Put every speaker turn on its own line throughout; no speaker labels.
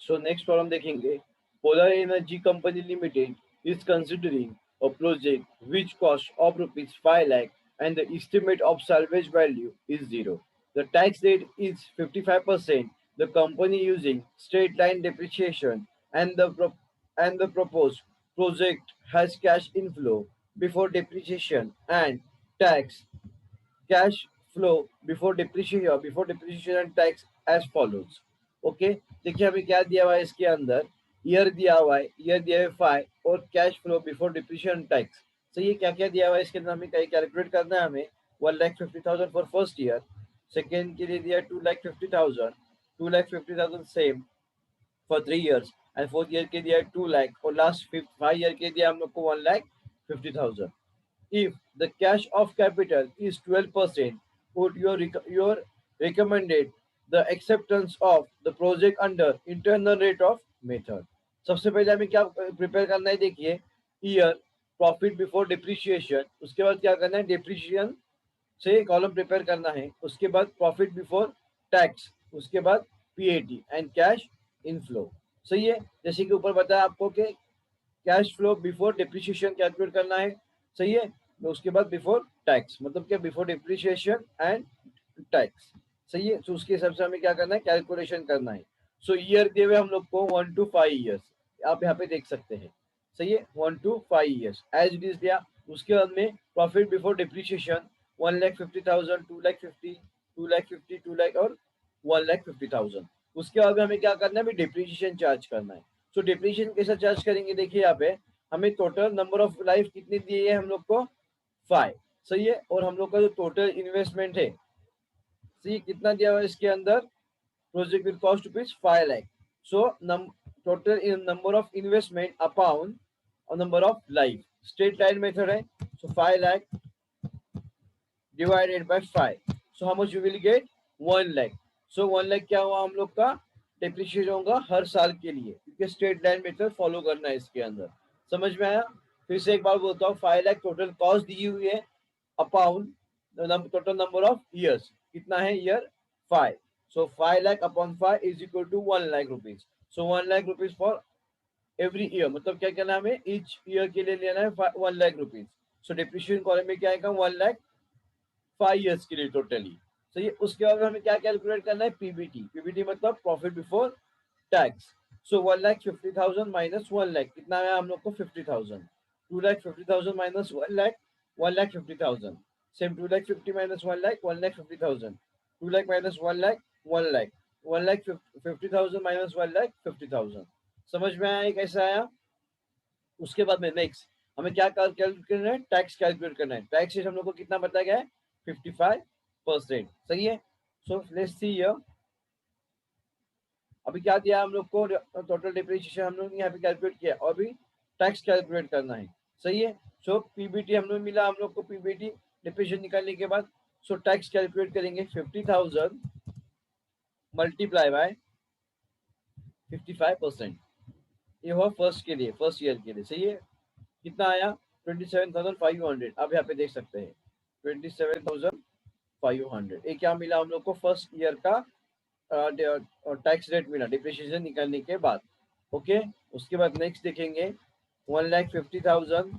So next problem देखेंगे। Polar energy company limited is considering a project which cost of rupees 5 lakh and the estimate of salvage value is zero. The tax rate is 55%. The company using straight line depreciation and the proposed project has cash inflow before depreciation and tax cash flow before depreciation and tax as follows. Okay, देखिए हमें क्या दिया हुआ है इसके अंदर। Year दिया हुआ है, ईयर दिया है 5 और cash flow before depreciation tax. सही है, क्या क्या दिया हुआ है इसके अंदर हमें कैलकुलेट करना है। हमें 1,50,000 फॉर फर्स्ट ईयर, सेकेंड के लिए दिया 2,50,000, 2,50,000 same for 3 years and fourth year के दिया 2 लाख और लास्ट 5 ईयर के दिया हम लोग को 1,50,000। If the cash of capital is 12%, would your recommended the acceptance of the project under internal rate of method? सबसे पहले हमें क्या प्रिपेयर करना है, देखिए ईयर, प्रॉफिट बिफोर डिप्रिशिएशन, उसके बाद क्या करना है डिप्रिशिएशन से कॉलम प्रिपेयर करना है, उसके बाद प्रॉफिट बिफोर टैक्स, उसके बाद पीएटी एंड कैश इनफ्लो। सही है, जैसे कि ऊपर बताया आपको कि cash flow before depreciation calculate करना है। सही है, तो उसके बाद बिफोर टैक्स, मतलब क्या बिफोर डिप्रिशिएशन एंड टैक्स। सही है, तो उसके हिसाब से हमें क्या करना है, कैलकुलेशन करना है। सो ईयर दिए हुए हम लोग को 1 to 5 years, आप यहाँ पे देख सकते हैं। सही है, 1 to 5 years as it is दिया। उसके बाद में प्रॉफिट बिफोर डिप्रिशिएशन 1,50,000, 2,50,000, 2,50,000, 2 लाख और 1,50,000। उसके बाद में हमें क्या करना है, डिप्रिशिएशन चार्ज करना है। सो डिप्रिशिएशन कैसा चार्ज करेंगे, देखिए यहाँ पे हमें टोटल नंबर ऑफ लाइफ कितनी दी है हम लोग को 5। सही है, और हम लोग का जो टोटल इन्वेस्टमेंट है, सही कितना दिया हुआ है इसके अंदर, project will cost rupees 5 lakh. So total in number of investment upon और number of life, straight line method है। So 5 lakh divided by 5, so how much you will get 1 lakh. So 1 lakh क्या हुआ हम लोग का, डिप्रिशिएट होगा हर साल के लिए, क्योंकि स्ट्रेट लाइन मेथड फॉलो करना है इसके अंदर। समझ में आया? फिर से एक बार बोलता हूँ, 5 लाख टोटल कॉस्ट दी हुई है upon total number of years, कितना है year 5। So 5 lakh upon 5 is equal to 1 lakh rupees. So 1 lakh rupees for every year, मतलब क्या कहना है, हमें ईच ईयर के लिए लेना है 1 लाख रुपीज। सो डिप्रिशिएशन कॉलम में क्या आएगा, 1 लाख 5 years के लिए टोटली। सही है, उसके बाद हमें क्या कैलकुलेट करना है, पीबीटी। पीबीटी मतलब प्रॉफिट बिफोर टैक्स। सो 1,50,000 माइनस 1 लाख कितना है हम लोग को 50,000, 2,50,000 minus 1 lakh 1,50,000, same 2,50,000 minus 1 lakh 1,50,000, 2 lakh minus 1 lakh 1 lakh, 1,50,000 minus 1 lakh 50,000। समझ में आया कैसा आया? उसके बाद में नेक्स्ट हमें क्या कैलकुलेट करना है, टैक्स कैलकुलेट करना है। टैक्स रेट हम लोग को कितना बताया गया है, 55%। सही है, सो लेट्स सी हियर। अभी क्या दिया हम लोग को, टोटल डिप्रिसिएशन हम लोग यहाँ पे कैलकुलेट किया और अभी टैक्स कैलकुलेट करना है। सही है, सो पीबीटी हम लोग मिला हम लोग को, पीबीटी डिप्रिसिएशन निकालने के बाद सो टैक्स कैलकुलेट करेंगे 50,000 मल्टीप्लाई बाय 55%। ये हुआ फर्स्ट के लिए, फर्स्ट ईयर के लिए। सही है, कितना आया 27,500। अब यहाँ पे देख सकते हैं 27,500। ये क्या मिला हम लोग को, फर्स्ट ईयर का टैक्स रेट मिला डिप्रिसिएशन निकालने के बाद। ओके, उसके बाद नेक्स्ट देखेंगे 1,50,000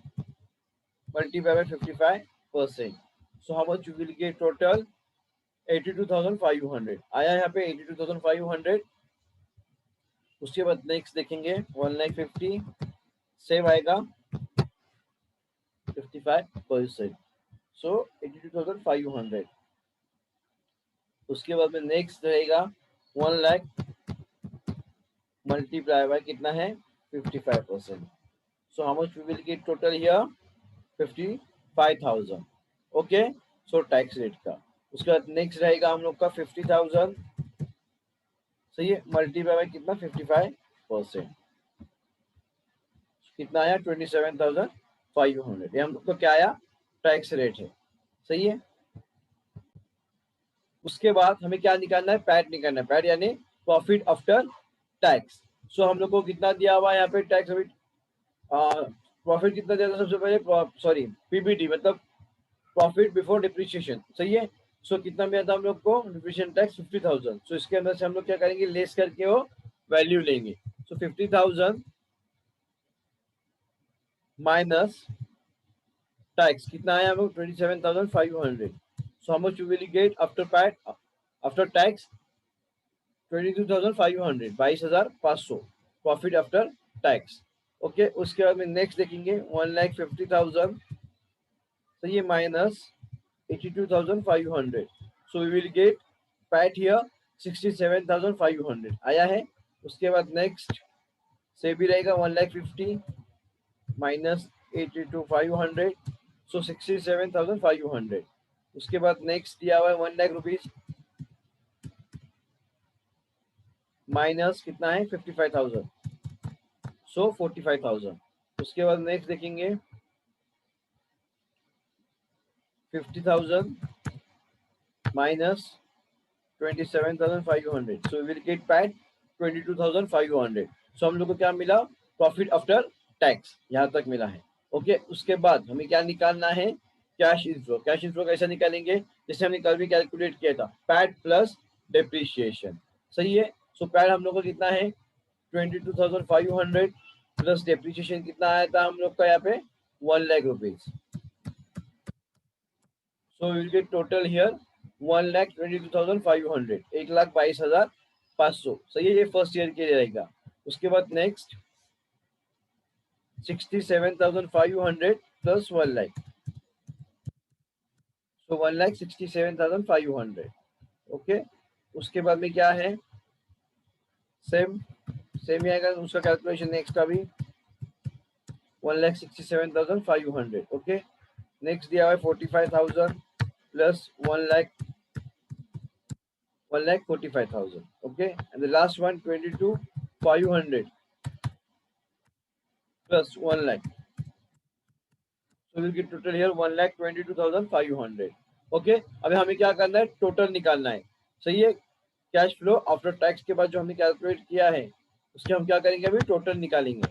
multiply by 55%। So how much you will get total 82,500 आया यहाँ पे 82,500। उसके बाद नेक्स्ट देखेंगे 1,50,000 सेम आएगा 55%, सो 82,500। उसके बाद में नेक्स्ट रहेगा 1 लाख मल्टीप्लाई बाय कितना है 55%। So how much we will get total here 55,000। Okay, so tax rate का। उसके बाद नेक्स्ट रहेगा हम लोग का 50,000। सही है, मल्टीप्लाई बाय कितना 55%, कितना आया 27,500। ये हम लोग को क्या आया, टैक्स रेट है। सही है, उसके बाद हमें क्या निकालना है, पैट निकालना है। पैट यानी प्रॉफिट आफ्टर टैक्स। सो हम लोग को कितना दिया हुआ है यहाँ पे टैक्स, अभी प्रॉफिट कितना दिया था सबसे पहले, सॉरी पीबीटी मतलब प्रॉफिट बिफोर डिप्रिसिएशन। सही है, सो कितना मिला था हम लोग को डिप्रिसिएशन टैक्स 50,000। सो इसके अंदर से हम लोग क्या करेंगे, लेस करके वो वैल्यू लेंगे. सो 50,000 माइनस टैक्स कितना आया हमको 27,500. So how much you will get after PAT after tax 22,500 22,500 profit after tax. Okay, उसके बाद में नेक्स्ट देखेंगे 1,50,000. तो ये minus 82,500. So we will get PAT here 67,500 आया है. उसके बाद नेक्स्ट से भी रहेगा 1,50,000 माइनस 82,500. सो 67,500. उसके बाद नेक्स्ट दिया हुआ है 1,00,000 रुपीज माइनस कितना है 55,000. सो 45,000. उसके बाद नेक्स्ट देखेंगे 50,000 minus 27,500. So will get PAT 22,500. सो हम लोग को क्या मिला प्रॉफिट आफ्टर टैक्स यहाँ तक मिला है. ओके, उसके बाद हमें क्या निकालना है कैश इनफ्लो. कैश इनफ्लो कैसे निकालेंगे जैसे हमने कल भी कैलकुलेट किया था पैट प्लस डेप्रीशिएशन. सही है. सो पैट हम लोग का कितना है 22,500 प्लस डेप्रीशिएशन कितना आया था हम लोग का यहाँ पे 1,00,000 rupees. So will get total here 1,22,500 1,22,500. सही है, ये फर्स्ट ईयर के लिए रहेगा. उसके बाद नेक्स्ट 67,500 प्लस 1,00,000. सो 1,67,500. ओके, उसके बाद में क्या है सेम ही आएगा उसका कैलकुलेशन नेक्स्ट का भी 1,67,500. ओके, नेक्स्ट दिया हुआ है 45,000 plus 1,45,000. Okay, and the last one 22,500 plus 1,00,000. So we'll get total here 1,22,500. Okay, अभी हमें क्या करना है टोटल निकालना है. सही है, कैश फ्लो आफ्टर टैक्स के बाद जो हमने कैलकुलेट किया है उसके हम क्या करेंगे अभी टोटल निकालेंगे.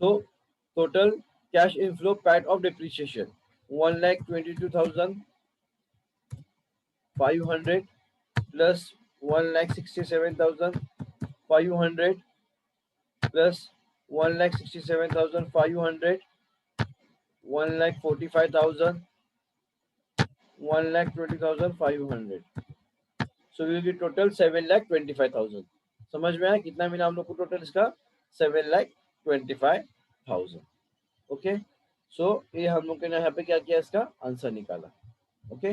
So total cash inflow PAT of depreciation 1,22,500 plus 1,67,500 plus 1,67,500 1,45,000 1,20,500. So will be total 7,25,000. समझ में आया कितना मिला हम लोग को टोटल इसका 7,25,000. ओके, सो ये हम लोग ने यहाँ पे क्या किया इसका आंसर निकाला. Okay,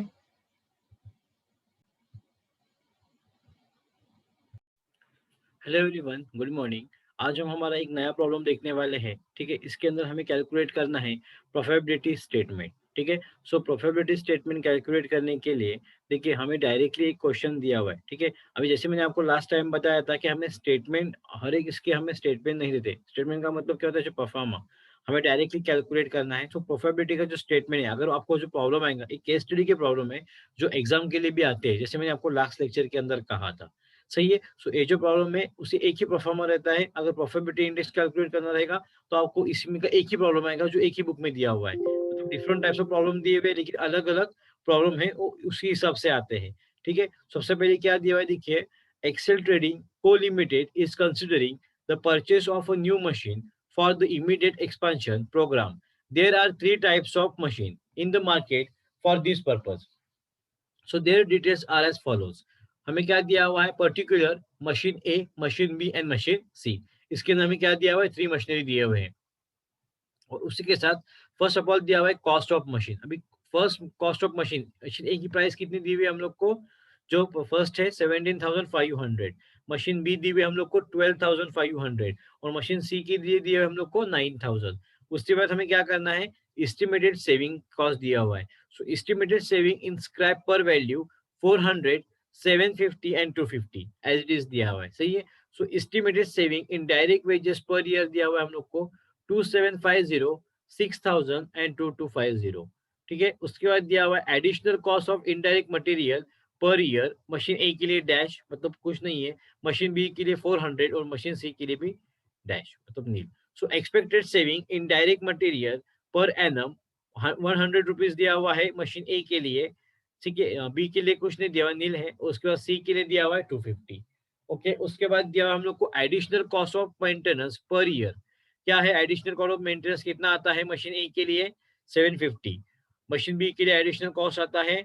hello everyone, good morning. आज हम हमारा एक नया प्रॉब्लम देखने वाले हैं. ठीक है, इसके अंदर हमें कैलकुलेट करना है प्रोफेबिलिटी स्टेटमेंट. ठीक है, सो प्रोफेबिलिटी स्टेटमेंट कैलकुलेट करने के लिए देखिए हमें डायरेक्टली एक क्वेश्चन दिया हुआ है. ठीक है, अभी जैसे मैंने आपको लास्ट टाइम बताया था कि हमें स्टेटमेंट हर एक इसके हमें स्टेटमेंट नहीं देते. स्टेटमेंट का मतलब क्या होता है जो परफॉर्मा हमें डायरेक्टली कैलकुलेट करना है. तो प्रोफेबिलिटी का जो स्टेटमेंट है अगर आपको जो प्रॉब्लम आएगा एक केस स्टडी के प्रॉब्लम है जो एग्जाम के लिए भी आते हैं जैसे मैंने आपको लास्ट लेक्चर के अंदर कहा था. सही है, सो ये जो प्रॉब्लम है उसे एक ही परफॉर्मर रहता है. अगर प्रोफेबिलिटी इंडेक्स कैलकुलेट करना रहेगा तो आपको इसमें का एक ही प्रॉब्लम आएगा जो एक ही बुक में दिया हुआ है. मतलब डिफरेंट टाइप्स ऑफ प्रॉब्लम दिए हुए लेकिन अलग अलग प्रॉब्लम है वो उसी हिसाब से आते हैं. ठीक है, सबसे पहले क्या दिया हुआ है देखिए Excel trading co limited is considering the purchase of a new machine for the immediate expansion programme. There are 3 types of machine in the market for this purpose. So their details are as follows. हमें क्या दिया हुआ है particular machine A, machine B and machine C. इसके अंदर हमें क्या दिया हुआ है 3 मशीनरी दिए हुए हैं और उसी के साथ फर्स्ट ऑफ ऑल दिया हुआ है कॉस्ट ऑफ मशीन. अभी first cost of machine machine A की प्राइस कितनी दी हुई है हम लोग को जो फर्स्ट है 17,500. मशीन बी दी हुई है हम लोग को 12,500 और मशीन सी की दी है हम लोग को 9,000. उसके बाद हमें क्या करना है एस्टिमेटेड सेविंग कॉस्ट दिया हुआ है. So estimated saving in scrap per value 400 750 and 250 as it is दिया हुआ है. सही है, so estimated saving in direct wages per year दिया हुआ है हम लोग को 2750 6000 एंड 2250. ठीक है, उसके बाद दिया हुआ है additional cost of indirect material per year. Machine A के लिए डैश मतलब कुछ नहीं है, मशीन बी के लिए 400 और मशीन सी के लिए भी डैश मतलब nil. So expected saving in direct material per annum 100 rupees दिया हुआ है मशीन ए के लिए. ठीक है, बी के लिए कुछ नहीं दिया हुआ नील है. उसके बाद सी के लिए दिया हुआ है 250. ओके, उसके बाद दिया हुआ हम लोग को additional cost of maintenance per year. क्या है एडिशनल कॉस्ट ऑफ मेंटेनेंस, कितना आता है मशीन ए के लिए 750, मशीन बी के लिए एडिशनल कॉस्ट आता है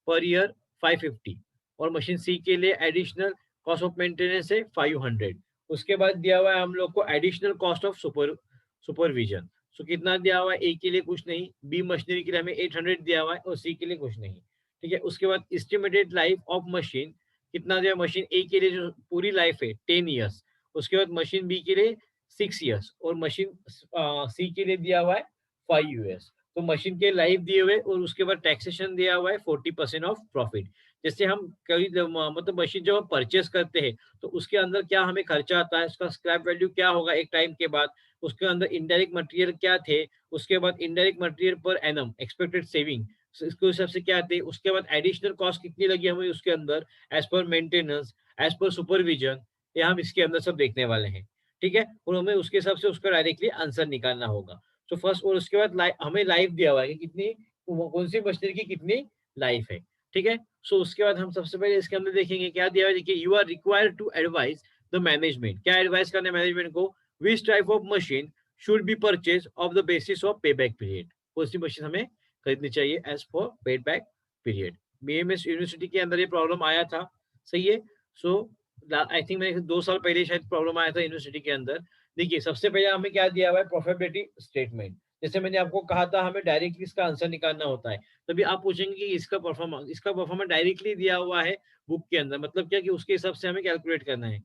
पर ईयर 550, और मशीन सी के लिए एडिशनल कॉस्ट ऑफ मेंटेनेंस है 500। उसके बाद दिया हुआ है हम लोग को एडिशनल कॉस्ट ऑफ सुपरविजन। सो कितना दिया हुआ है, ए के लिए कुछ नहीं, बी मशीनरी के लिए हमें 800 दिया हुआ है, और सी के लिए कुछ नहीं। ठीक है, उसके बाद एस्टिमेटेड लाइफ ऑफ मशीन, कितना दिया मशीन ए के लिए जो पूरी लाइफ है 10 ईयर्स, उसके बाद मशीन बी के लिए 6 ईयर्स, और मशीन सी के लिए दिया हुआ है 5 ईयर्स। तो मशीन के लाइफ दिए हुए, और उसके बाद टैक्सेशन दिया हुआ है 40% ऑफ प्रॉफिट। जैसे हम कई मतलब मशीन जब हम परचेस करते हैं तो उसके अंदर क्या हमें खर्चा आता है, उसका स्क्रैप वैल्यू क्या होगा एक टाइम के बाद, उसके अंदर इनडायरेक्ट मटेरियल क्या थे, उसके बाद indirect material per annum expected saving इसके हिसाब से क्या थे, उसके बाद एडिशनल कॉस्ट कितनी लगी हमें उसके अंदर as per maintenance, as per supervision, ये हम इसके अंदर सब देखने वाले हैं। ठीक है, और हमें उसके हिसाब से उसका डायरेक्टली आंसर निकालना होगा। तो फर्स्ट, और उसके बाद हमें लाइफ दिया हुआ है कि कितनी कौन सी मशीनरी की कितनी लाइफ है। ठीक है, सो उसके बाद हम सबसे पहले इसके अंदर देखेंगे क्या दिया हुआ है। देखिए, you are required to advise the management, क्या एडवाइस करना है मैनेजमेंट को, which type of machine should be purchase of the basis of pay back period, कौन सी मशीन हमें खरीदनी चाहिए as for paid back period. BMS university के अंदर ये प्रॉब्लम आया था, सही है। सो आई थिंक मेरे 2 साल पहले शायद प्रॉब्लम आया था यूनिवर्सिटी के अंदर। देखिए, सबसे पहले हमें क्या दिया हुआ है, प्रॉफिटेबिलिटी स्टेटमेंट। जैसे मैंने आपको कहा था हमें डायरेक्टली इसका आंसर निकालना होता है, तभी आप पूछेंगे कि इसका परफॉर्मेंस डायरेक्टली दिया हुआ है बुक के अंदर, मतलब क्या कि उसके हिसाब से हमें कैलकुलेट करना है।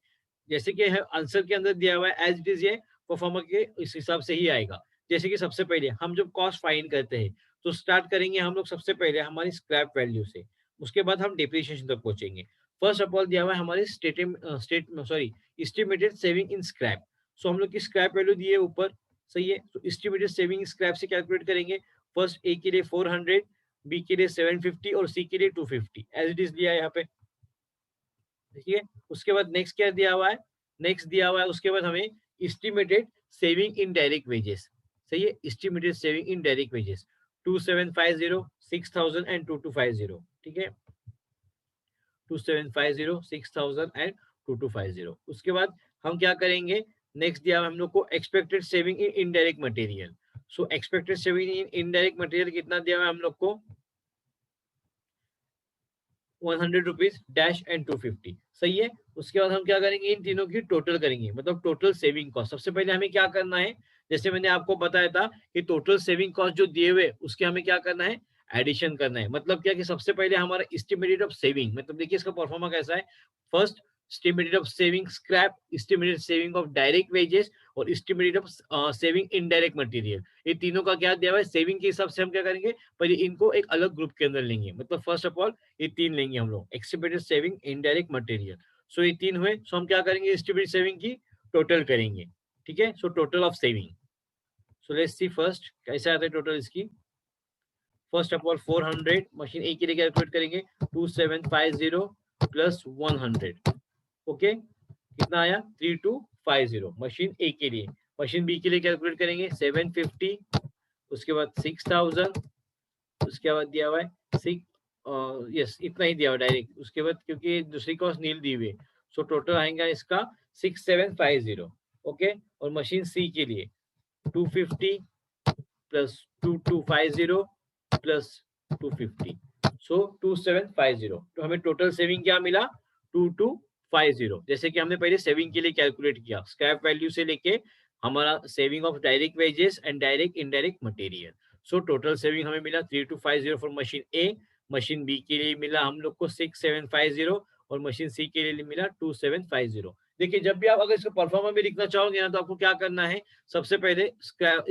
जैसे कि आंसर के अंदर दिया हुआ है एज इट इज, ये परफॉर्मर के इस हिसाब से ही आएगा। जैसे कि सबसे पहले हम जब कॉस्ट फाइंड करते हैं तो स्टार्ट करेंगे हम लोग सबसे पहले हमारी स्क्रैप वैल्यू से, उसके बाद हम डिप्रिसिएशन तक पहुंचेंगे। फर्स्ट ऑफ ऑल दिया हुआ है हमारी एस्टिमेटेड सेविंग इन स्क्रैप। सो हम लोग की स्क्रैप वैल्यू दी है ऊपर, सही है। तो एस्टिमेटेड सेविंग स्क्रैप से कैलकुलेट करेंगे। फर्स्ट ए के लिए 400, बी के लिए 750 और सी के लिए 250 एज इट इज दिया है यहाँ पे, देखिए। उसके बाद नेक्स्ट क्या दिया हुआ है, नेक्स्ट दिया हुआ है उसके बाद हमें estimated saving in direct wages, सही है। Estimated saving in direct wages 2750, 6000 and 2250, ठीक है। 2750, 6000 एंड 2250। उसके बाद हम क्या करेंगे, नेक्स्ट दिया हुआ हम लोग को expected saving in indirect material. So expected saving in indirect material कितना दिया हुआ है हम लोग को, 100 रुपीज डैश एंड 250, सही है। उसके बाद हम क्या करेंगे, इन तीनों की टोटल करेंगे, मतलब टोटल सेविंग कॉस्ट। सबसे पहले हमें क्या करना है, जैसे मैंने आपको बताया था कि टोटल सेविंग कॉस्ट जो दिए हुए उसके हमें क्या करना है, एडिशन करना है। मतलब क्या कि सबसे पहले हमारा एस्टिमेटेड ऑफ सेविंग, मतलब देखिए इसका परफॉर्मा कैसा है। First, estimated of saving scrap, estimated saving of direct wages और estimated of saving indirect material. ये तीनों का क्या दिया हुआ है, सेविंग के हिसाब से हम क्या करेंगे, पहले इनको एक अलग ग्रुप के अंदर लेंगे। मतलब फर्स्ट ऑफ ऑल ये 3 लेंगे हम लोग, एक्सपेक्टेड सेविंग, इनडायरेक्ट मटेरियल। सो ये 3 हुए। सो हम क्या करेंगे, एस्टिमेटेड सेविंग की टोटल करेंगे, ठीक है। So total of saving, so let's see first कैसे आता है टोटल इसकी। First of all 400 machine A के लिए कैलकुलेट करेंगे, 2750 प्लस 100, ओके। कितना आया, 3250 मशीन ए के लिए। मशीन बी के लिए कैलकुलेट करेंगे 750, उसके बाद 6000, उसके बाद दिया हुआ है 6, यस इतना ही दिया हुआ डायरेक्ट। उसके बाद क्योंकि दूसरी कॉस्ट नील दी हुई है, सो टोटल आएगा इसका 6750, ओके। और मशीन सी के लिए 250 प्लस 2250 प्लस 250, सो 2750। तो हमें टोटल सेविंग क्या मिला, 2250। जैसे कि हमने पहले सेविंग के लिए कैलकुलेट किया स्क्रैप वैल्यू से लेके हमारा saving of direct wages and direct indirect material. So total saving हमें मिला 3250 for machine A, machine B के लिए मिला हम लोग को 6750 और मशीन सी के लिए मिला 2750। देखिए, जब भी आप अगर इसको परफॉर्मा में लिखना चाहोगे ना, तो आपको क्या करना है, सबसे पहले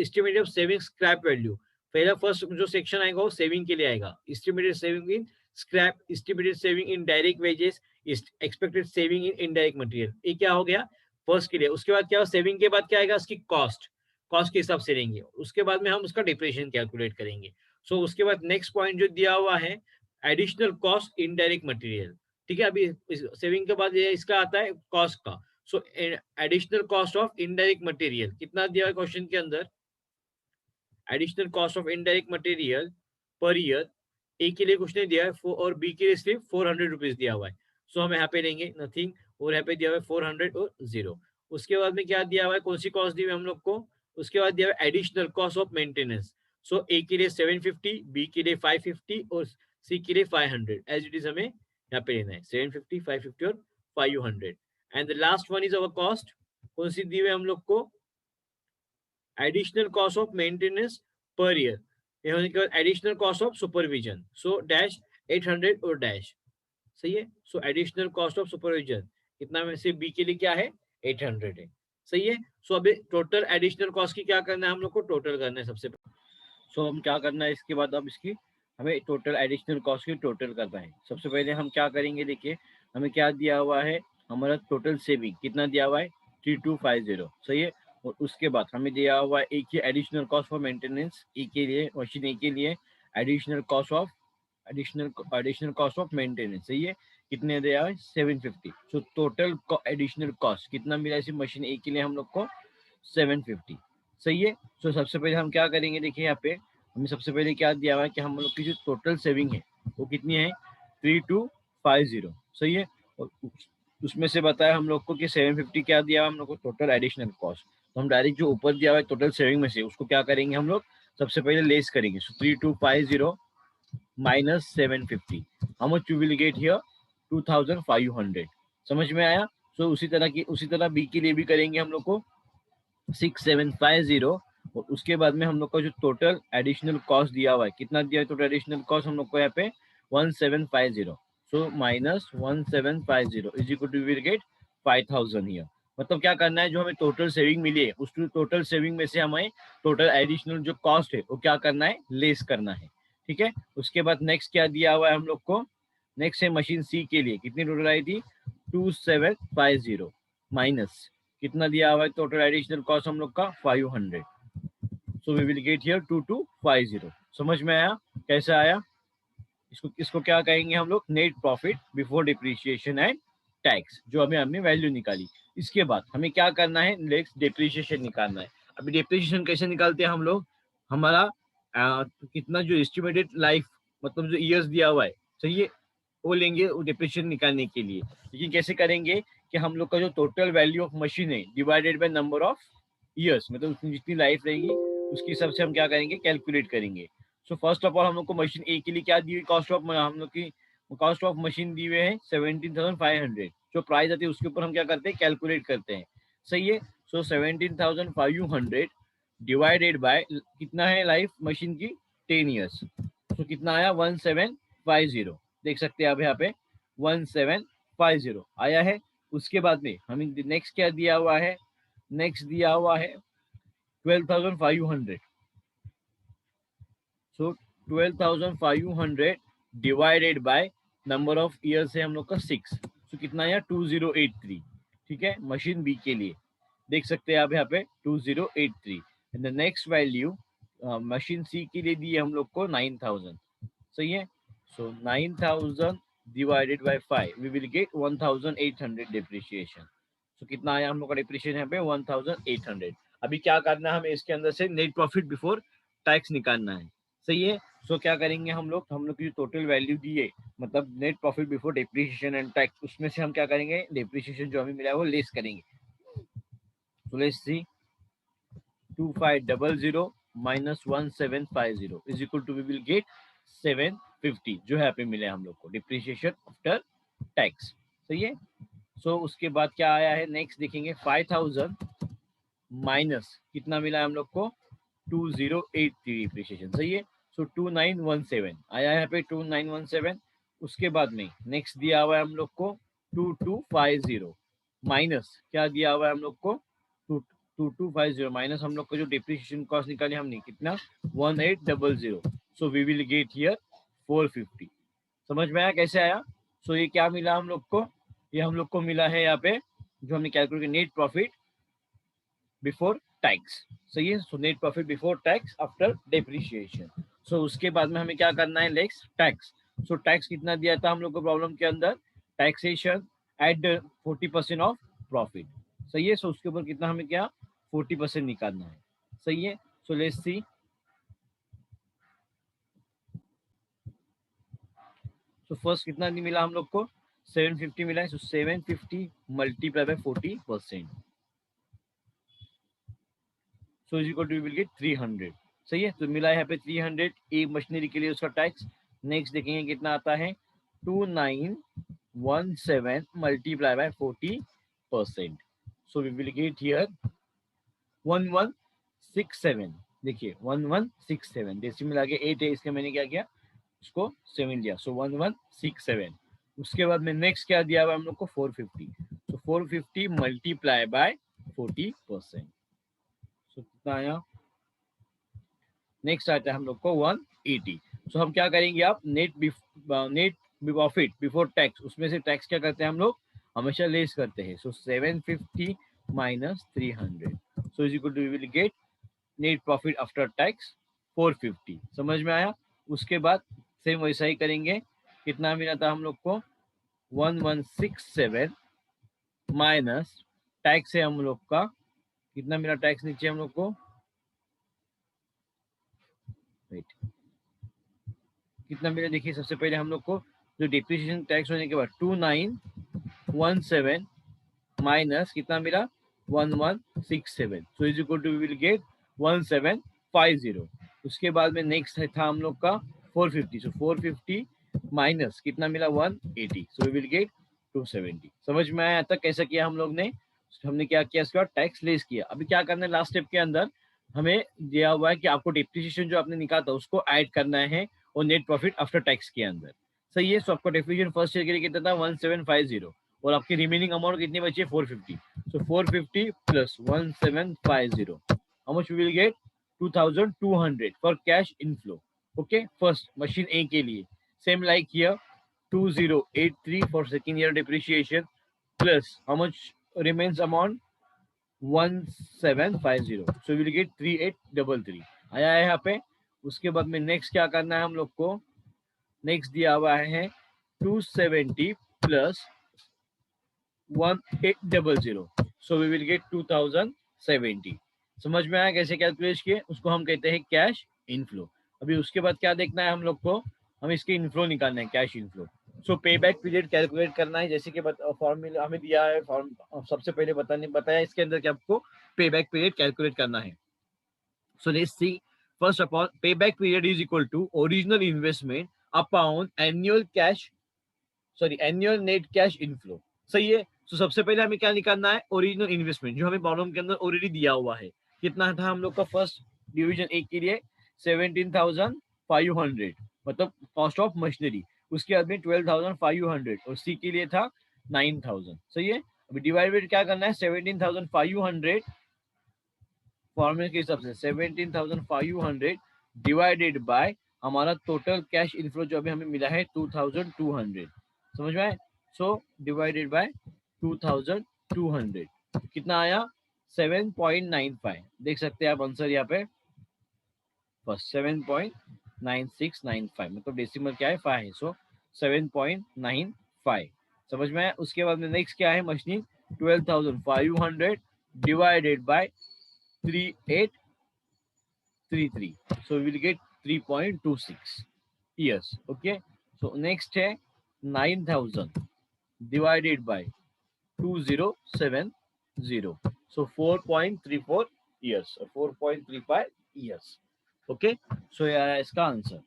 estimated of saving scrap value, पहला फर्स्ट जो सेक्शन आएगा वो सेविंग के लिए आएगा। Estimated saving in scrap, estimated saving in direct wages, expected saving in indirect material, ये क्या हो गया फर्स्ट के लिए। उसके बाद क्या, सेविंग के बाद क्या आएगा, उसकी कॉस्ट, कॉस्ट के हिसाब से लेंगे। उसके बाद में हम उसका डिप्रेशन कैलकुलेट करेंगे। सो उसके बाद नेक्स्ट पॉइंट जो दिया हुआ है, एडिशनल कॉस्ट इनडायरेक्ट मटेरियल, ठीक है। अभी सेविंग के बाद ये इसका आता है कॉस्ट का। So additional cost of indirect material कितना दिया है क्वेश्चन के अंदर, additional cost of indirect material per year, A के लिए कुछ नहीं दिया है और बी के लिए सिर्फ 400 रुपीज दिया हुआ है। सो हम यहाँ पे लेंगे नथिंग और यहाँ पे दिया हुआ है 400 और 0। उसके बाद में क्या दिया हुआ है, कौन सी कॉस्ट दी हुई है हम लोग को, उसके बाद दिया हुआ है एडिशनल कॉस्ट ऑफ मेंटेनेंस। सो ए के लिए 750, बी के लिए 550 और सी के लिए 500। एज इट इज हमें यहाँ पे लेना है 750, 550 और 500। And the last one is our cost, कौन सी दी हुई है हम लोग को, additional cost of maintenance per year, ये होने के बाद additional cost of supervision, so dash 800 और डैश। सही है। सो एडिशनल कॉस्ट ऑफ सुपरविजन कितना में से बी के लिए क्या है, 800 है। सही है। सो अभी टोटल एडिशनल कॉस्ट की क्या करना है हम लोग को, टोटल करना है सबसे पहले। सो हम क्या करना है इसके बाद, अब इसकी हमें टोटल एडिशनल कॉस्ट की टोटल करना है। सबसे पहले हम क्या करेंगे, देखिए हमें क्या दिया हुआ है, हमारा टोटल सेविंग कितना दिया हुआ है 3250। सही है। और उसके बाद हमें दिया हुआ है एक ही एडिशनल कॉस्ट फॉर मेंटेनेंस ए के लिए, मशीन ए के लिए additional cost of additional cost of maintenance. सही है। कितने दिया है 750। सो टोटल एडिशनल कॉस्ट कितना मिला इसी मशीन ए के लिए हम लोग को, 750। सही है। सो सबसे पहले हम क्या करेंगे, देखिए यहाँ पे हमें सबसे पहले क्या दिया हुआ है कि हम लोग की जो टोटल सेविंग है वो कितनी है 3250। सही है। और उसमें से बताया हम लोग को कि 750 क्या दिया हुआ हम लोग को टोटल एडिशनल कॉस्ट। तो हम डायरेक्ट जो ऊपर दिया हुआ है टोटल सेविंग में से उसको क्या करेंगे हम लोग, सबसे पहले लेस करेंगे। सो 3250 minus 750, how much you will get here 2500। समझ में आया। सो उसी तरह बी के लिए भी करेंगे हम लोग को 6750। और उसके बाद में हम लोग का जो टोटल एडिशनल कॉस्ट दिया हुआ है, कितना दिया है टोटल एडिशनल कॉस्ट हम लोग को यहाँ पे 1750। So minus 1750 is equal to will get 5000 here. मतलब क्या करना है, जो हमें टोटल सेविंग मिली है उस टोटल सेविंग में से हमें टोटल एडिशनल जो कॉस्ट है वो क्या करना है, लेस करना है। ठीक है। उसके बाद नेक्स्ट क्या दिया हुआ है हम लोग को, नेक्स्ट है मशीन सी के लिए कितनी टोटल आई थी 2750 माइनस कितना दिया हुआ है टोटल एडिशनल कॉस्ट हम लोग का 500। So we will get here 2250। समझ में आया, कैसे आया। इसको क्या कहेंगे हम लोग, net profit before depreciation and tax, जो अभी हमने वैल्यू निकाली। इसके बाद हमें क्या करना है, नेक्स्ट डिप्रिसिएशन निकालना है। अभी डिप्रिसिएशन कैसे निकालते हैं हम लोग, हमारा कितना जो एस्टिमेटेड लाइफ मतलब जो ईयर्स दिया हुआ है, सही है, वो लेंगे डिप्रिसिएशन निकालने के लिए। लेकिन कैसे करेंगे कि हम लोग का जो टोटल वैल्यू ऑफ मशीन है divided by number of years, मतलब उसकी जितनी लाइफ रहेगी उसके हिसाब से हम क्या करेंगे, कैलकुलेट करेंगे। सो फर्स्ट ऑफ ऑल हम लोग को मशीन ए के लिए क्या दी हुई कॉस्ट ऑफ, हम लोग की कॉस्ट ऑफ मशीन दी हुई है 17,500। जो प्राइस आती है उसके ऊपर हम क्या करते हैं, कैलकुलेट करते हैं। सही है। सो 17,500 डिवाइडेड बाय कितना है लाइफ मशीन की 10 ईयर्स। तो कितना आया 1750। देख सकते हैं आप यहाँ पे 1750 आया है। उसके बाद में हमें नेक्स्ट क्या दिया हुआ है, नेक्स्ट दिया हुआ है 12,500। सो 12,500 divided by number of years है हम लोग का 6। सो कितना आया 2083। ठीक है, मशीन बी के लिए देख सकते हैं आप यहाँ पे 2083। And the next value machine C के लिए दी है हम लोग को 9,000। सही है। So 9,000 divided by 5 we will get 1,800 depreciation. So कितना आया हम लोग का डिप्रिशिएशन यहाँ पे 1,800। अभी क्या करना है, हमें इसके अंदर से नेट प्रॉफिट बिफोर टैक्स निकालना है। सही है। सो क्या करेंगे हम लोग की टोटल वैल्यू दी है मतलब net profit before depreciation and tax, उसमें से हम क्या करेंगे, डिप्रिशिएशन जो हमें मिला है वो लेस करेंगे। So let's see 2500 minus 1750 is equal to we will get 750 जो है पे मिले हम लोग को डिप्रिशिएशन आफ्टर टैक्स। सही है। सो उसके बाद क्या आया है, नेक्स्ट देखेंगे 5000 माइनस कितना मिला है हम लोग को 2083 डिप्रिशिएशन। सही है। सो 2917 आया है यहाँ पे 2917। उसके बाद में नेक्स्ट दिया हुआ है हम लोग को 2250 माइनस क्या दिया हुआ है हम लोग को 2250 माइनस हम लोग को जो डिप्रिसिएशन कॉस्ट निकाली हमने कितना 1800। So we will get here 450। समझ में आया कैसे आया। सो ये क्या मिला हम लोग को, ये हम लोग को मिला है यहाँ पे जो हमने calculate net profit before tax. सही है। So net profit before tax after depreciation. So उसके बाद में हमें क्या करना है, नेक्स्ट टैक्स। सो टैक्स कितना दिया था हम लोग को प्रॉब्लम के अंदर, टैक्सेशन एट 40% ऑफ प्रॉफिट। सही है। सो उसके ऊपर कितना हमें क्या 40% निकालना है। सही है। So let's C, so first कितना मिला हम लोग को 750 मिला है, so 750 multiply by 40%, so is equal to will get 300। सही है, तो मिला है यहाँ पे 300 एक मशीनरी के लिए उसका टैक्स। नेक्स्ट देखेंगे कितना आता है, 2917 multiply by 40%, so we will get here 1167। देखिए 1167 डेसिमल आगे 8 है, इसका मैंने क्या किया, उसको 7 लिया, सो 1167। उसके बाद में नेक्स्ट क्या दिया हुआ हम लोग को, 450, सो 450 मल्टीप्लाई बाय 40%, सो कितना आया, नेक्स्ट आता है हम लोग को 180। सो हम क्या करेंगे, आप नेट प्रॉफिट बिफोर टैक्स, उसमें से टैक्स क्या करते हैं हम लोग, हमेशा लेस करते हैं, so 750 minus 300, so is equal to we will get net profit after tax 450। समझ में आया। उसके बाद सेम वैसा ही करेंगे, कितना मिला था हम लोग को, 1167 माइनस टैक्स है हम लोग का, कितना मिला टैक्स नीचे हम लोग को, वेट कितना मिला, देखिए सबसे पहले हम लोग को जो डिप्रिसिएशन टैक्स होने के बाद 2917 माइनस कितना मिला 1167, so is equal to we will get 1750। उसके बाद में नेक्स्ट था हम लोग का 450, सो 450 माइनस कितना मिला 180, सो वी विल गेट 270। समझ में आया तक कैसा किया हम लोग ने, हमने क्या किया, इसके बाद टैक्स लेस किया। अभी क्या करना है, लास्ट स्टेप के अंदर हमें दिया हुआ है कि आपको डिप्रिसिएशन जो आपने निकाला था उसको ऐड करना है और नेट प्रॉफिट आफ्टर टैक्स के अंदर। सही है, सो आपका डिप्रिसिएशन फर्स्ट ईयर के लिए कितना था 1750 और आपकी रिमेनिंग अमाउंट कितनी बची है 450, so 450 plus 1750, how much we will get 2200 for cash inflow. Okay, first machine A के लिए same like here 2083 for second year depreciation plus how much remains amount 1750, so will get 3833 आया है यहाँ पे। उसके बाद में नेक्स्ट क्या करना है हम लोग को, नेक्स्ट दिया हुआ है 270 plus 1800, so we will get 2070। समझ में आया कैसे कैलकुलेट किए, उसको हम कहते हैं कैश इनफ्लो। अभी उसके बाद क्या देखना है हम लोग को, हम इसके इनफ्लो निकालना है, कैश इनफ्लो।
सो पे बैक पीरियड कैलकुलेट करना है, जैसे कि फॉर्मूला हमें दिया है, फॉर्म सबसे पहले बताया इसके अंदर कि आपको पे बैक पीरियड कैलकुलेट करना है। So let's see, first of all पे back period is equal to original investment upon annual net cash inflow. सही है, तो सबसे पहले हमें क्या निकालना है, ओरिजिनल इन्वेस्टमेंट जो हमें प्रॉब्लम के अंदर ऑलरेडी दिया हुआ है। कितना था हम लोग का, फर्स्ट डिवीजन ए के लिए 17,500 मतलब कॉस्ट ऑफ मशीनरी, उसके बाद में 12,500 और सी के लिए था 9,000। सही है, अभी डिवाइडेड क्या करना है, 17,500 फॉर्मूले के हिसाब से 17,500 डिवाइडेड बाय हमारा टोटल कैश इनफ्लो जो अभी हमें मिला है 2,200। समझ में आए, सो डिवाइडेड बाय 2,200 कितना आया 7.95। देख सकते हैं आप आंसर यहाँ पे, फर्स्ट 7.9695 मतलब डेसिमल क्या है 5 है, सो 7.95। समझ में आया। उसके बाद में नेक्स्ट क्या है, machining 12,500 divided by 3833, so we will get 3.26 years. Okay, so next है 9,000 divided by 2070, so 4.34 years, 4.35 years. Okay, so यह है इसका आंसर।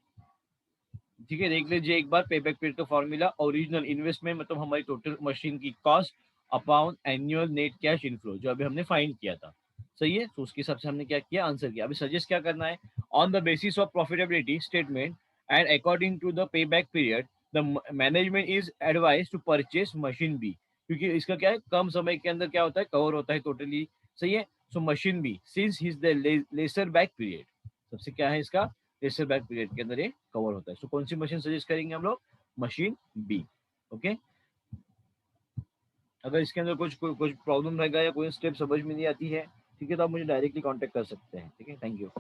ठीक है, देख लीजिए एक बार पे बैक पीरियड का फॉर्मूला, ओरिजिनल इन्वेस्टमेंट मतलब हमारी टोटल मशीन की cost upon annual net cash inflow जो अभी हमने फाइंड किया था। सही है, तो उसके हिसाब से हमने क्या किया, आंसर किया। अभी सजेस्ट क्या करना है, on the basis of profitability statement and according to the pay back period the management is advise to purchase machine B, क्योंकि इसका क्या है, कम समय के अंदर क्या होता है, कवर होता है टोटली। सही है, so machine B since his the lesser back period, सबसे क्या है इसका लेसर बैक पीरियड के अंदर ये कवर होता है। सो कौन सी मशीन सजेस्ट करेंगे हम लोग, मशीन बी। ओके, अगर इसके अंदर कुछ प्रॉब्लम रहेगा या कोई स्टेप समझ में नहीं आती है, ठीक है, तो आप मुझे डायरेक्टली कांटेक्ट कर सकते हैं। ठीक है, थैंक यू।